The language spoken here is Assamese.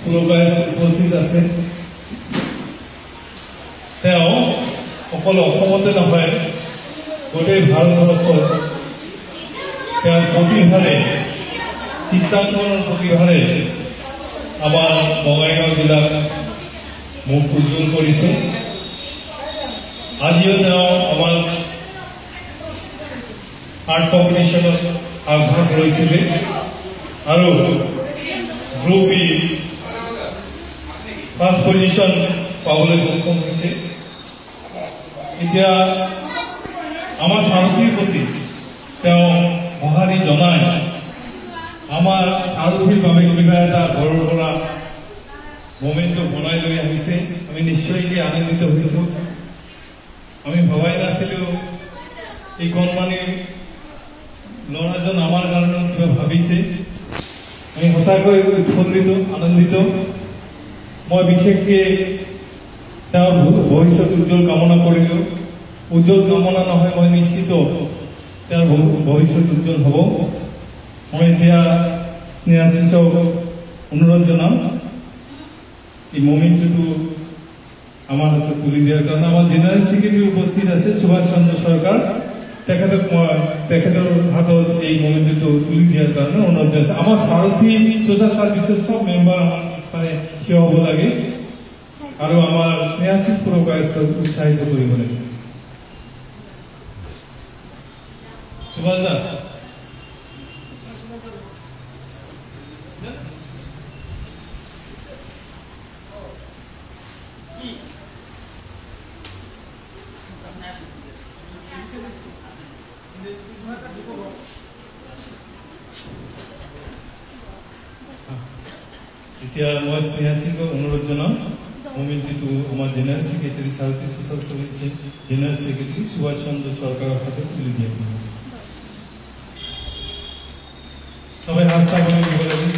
পুৰকায়স্থ উপস্থিত আছে। তেওঁ অকল অসমতে নহয় গোটেই ভাৰতবৰ্ষত তেওঁৰ প্ৰতিভাৰে চিত্ৰাংকনৰ প্ৰতিভাৰে আমাৰ বঙাইগাঁও জিলাক মুখ উজ্জ্বল কৰিছে। আজিও তেওঁ আমাৰ আৰ্ট কম্পিটিশ্যনত আগভাগ লৈছিলে আৰু গ্ৰুপ ই ফাৰ্ষ্ট পজিশ্যন পাবলৈ সক্ষম হৈছে। এতিয়া আমাৰ সাৰথীৰ প্ৰতি তেওঁ সঁহাৰি জনাই আমাৰ সাৰথীৰ বাবে কিবা এটা ঘৰৰ পৰা মমেণ্টটো বনাই লৈ আহিছে। আমি নিশ্চয়কৈ আনন্দিত হৈছোঁ। আমি ভবাই নাছিলোঁ এই কণমানি ল'ৰাজন আমাৰ কাৰণে কিবা ভাবিছে। আমি সঁচাকৈ উৎফুল্লিত আনন্দিত। মই বিশেষকৈ তেওঁৰ ভৱিষ্যত উজ্জ্বল কামনা কৰিলোঁ। উজ্জ্বল কামনা নহয়, মই নিশ্চিত তেওঁৰ ভৱিষ্যত উজ্জ্বল হ'ব। মই এতিয়া স্নেহাশিষক অনুৰোধ জনাম এই মমেণ্টটো আমাৰ হাতত তুলি দিয়াৰ কাৰণে। আমাৰ জেনেৰেল ছেক্ৰেটাৰী উপস্থিত আছে সুভাষ চন্দ্ৰ চৰকাৰ, তেখেতক মই তেখেতৰ হাতত এই মমেণ্টটো তুলি দিয়াৰ কাৰণে অনুৰোধ জনাইছোঁ। আমাৰ সাৰথী ছ'চিয়েল ছাৰ্ভিচৰ চব মেম্বাৰ আমাৰ পিছফালে থিয় হ'ব লাগে আৰু আমাৰ স্নেহাশীষ পুৰকায়স্থক উৎসাহিত কৰিব লাগে। সুভাষ দা এতিয়া মই স্নেহাশীষক অনুৰোধ জনাম মমেণ্টটো আমাৰ general secretary Sarathi social service general secretary Subhash Chandra চৰকাৰৰ হাতত তুলি দিয়ে। সবাই হাত চাবলৈ দিব লাগে।